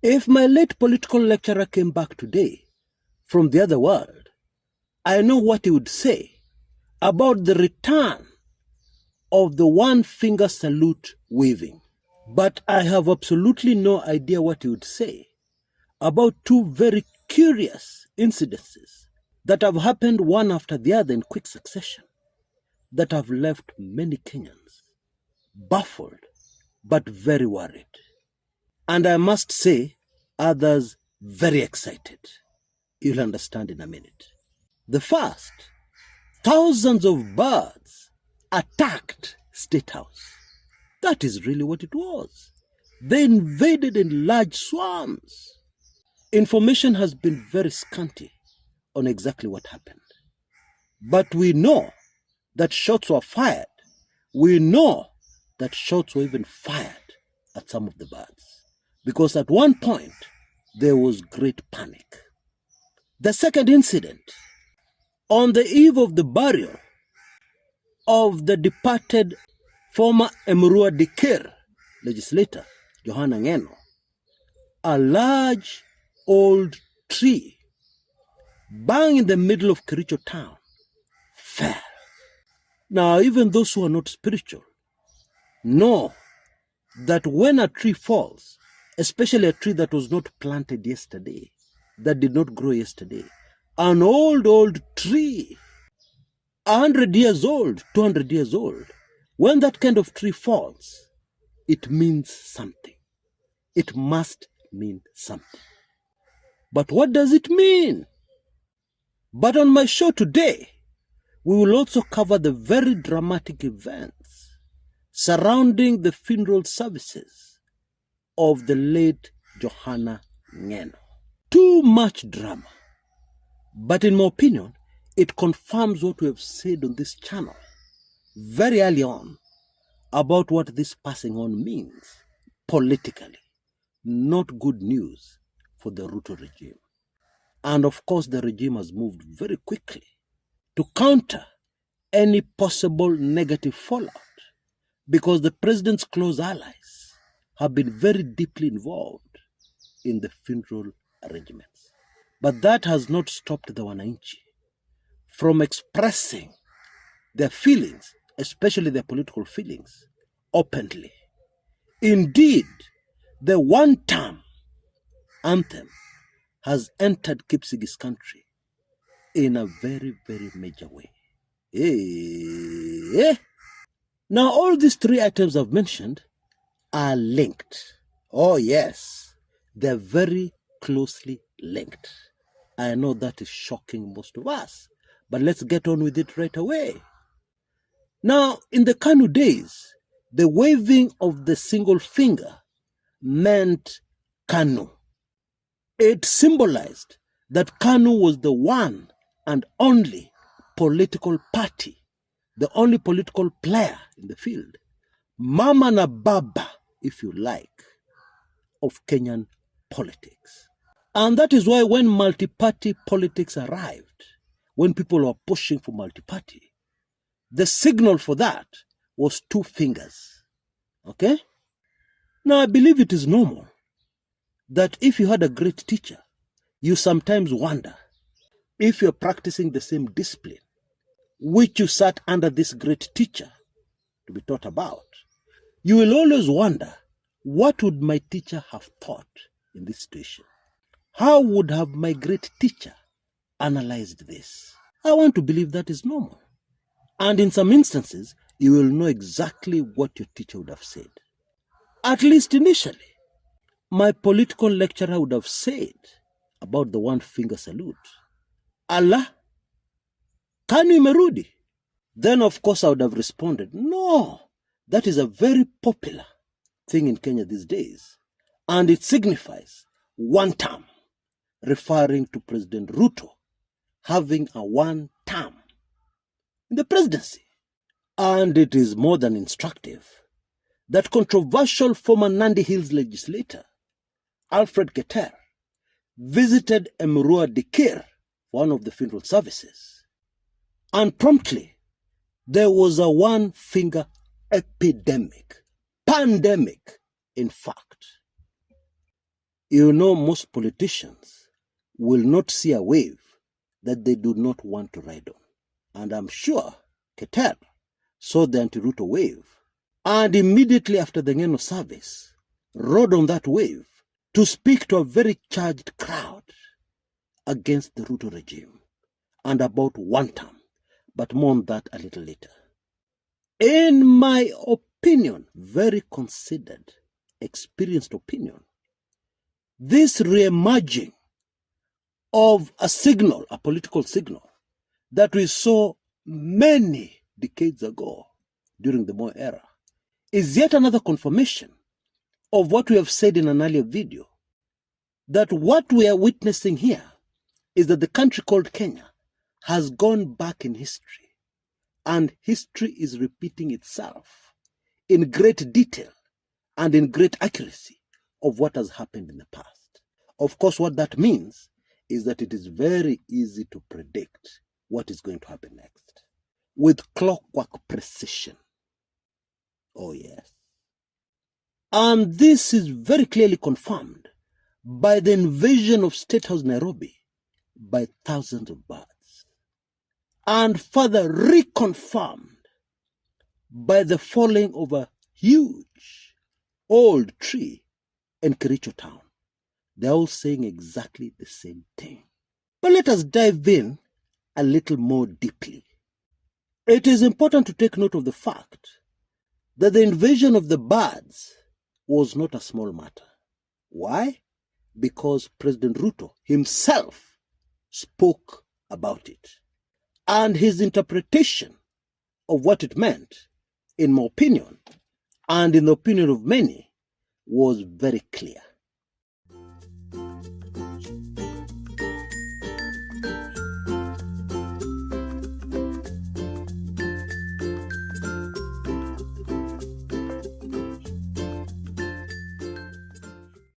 If my late political lecturer came back today from the other world, I know what he would say about the return of the one-finger salute waving. But I have absolutely no idea what he would say about two very curious incidences that have happened one after the other in quick succession that have left many Kenyans baffled but very worried. And I must say, others very excited. You'll understand in a minute. The first, thousands of birds attacked State House. That is really what it was. They invaded in large swarms. Information has been very scanty on exactly what happened. But we know that shots were fired. We know that shots were even fired at some of the birds. Because at one point, there was great panic. The second incident, on the eve of the burial of the departed former Emurua Dikir legislator, Johana Ngeno, a large old tree bang in the middle of Kericho town fell. Now, even those who are not spiritual know that when a tree falls, especially a tree that was not planted yesterday, that did not grow yesterday, an old tree, 100 years old, 200 years old, when that kind of tree falls, it means something. It must mean something. But what does it mean? But on my show today, we will also cover the very dramatic events surrounding the funeral services of the late Johana Ngeno. Too much drama. But in my opinion, it confirms what we have said on this channel very early on about what this passing on means politically. Not good news for the Ruto regime. And of course, the regime has moved very quickly to counter any possible negative fallout because the president's close allies have been very deeply involved in the funeral arrangements. But that has not stopped the Wananchi from expressing their feelings, especially their political feelings, openly. Indeed, the one-term anthem has entered Kipsigi's country in a very, very major way. Now, all these three items I've mentioned are linked. Oh, yes, they're very closely linked. I know that is shocking most of us, but let's get on with it right away. Now, in the Kanu days, the waving of the single finger meant Kanu. It symbolized that Kanu was the one and only political party, the only political player in the field, Mama na Baba, if you like, of Kenyan politics. And that is why when multi-party politics arrived, when people were pushing for multi-party, the signal for that was two fingers. Okay? Now, I believe it is normal that if you had a great teacher, you sometimes wonder if you're practicing the same discipline which you sat under this great teacher to be taught about. You will always wonder, what would my teacher have thought in this situation? How would have my great teacher analyzed this? I want to believe that is normal. And in some instances, you will know exactly what your teacher would have said. At least initially, my political lecturer would have said about the one-finger salute, Allah, Kanu imerudi? Then, of course, I would have responded, no, that is a very popular thing in Kenya these days. And it signifies one term, referring to President Ruto having a one term in the presidency. And it is more than instructive that controversial former Nandi Hills legislator, Alfred Keter, visited Emurua Dikir, one of the funeral services. And promptly, there was a one-finger epidemic, pandemic, in fact. You know, most politicians will not see a wave that they do not want to ride on. And I'm sure Keter saw the anti-Ruto wave, and immediately after the end of service, rode on that wave to speak to a very charged crowd against the Ruto regime and about one term, but more on that a little later. In my opinion, very considered, experienced opinion, this re-emerging of a signal, a political signal, that we saw many decades ago during the Moi era, is yet another confirmation of what we have said in an earlier video, that what we are witnessing here is that the country called Kenya has gone back in history, and history is repeating itself in great detail and in great accuracy of what has happened in the past. Of course, what that means is that it is very easy to predict what is going to happen next with clockwork precision. Oh yes. And this is very clearly confirmed by the invasion of State House Nairobi by thousands of birds, and further reconfirmed by the falling of a huge old tree in Kericho town. They're all saying exactly the same thing. But let us dive in a little more deeply. It is important to take note of the fact that the invasion of the birds was not a small matter. Why? Because President Ruto himself spoke about it. And his interpretation of what it meant, in my opinion, and in the opinion of many, was very clear.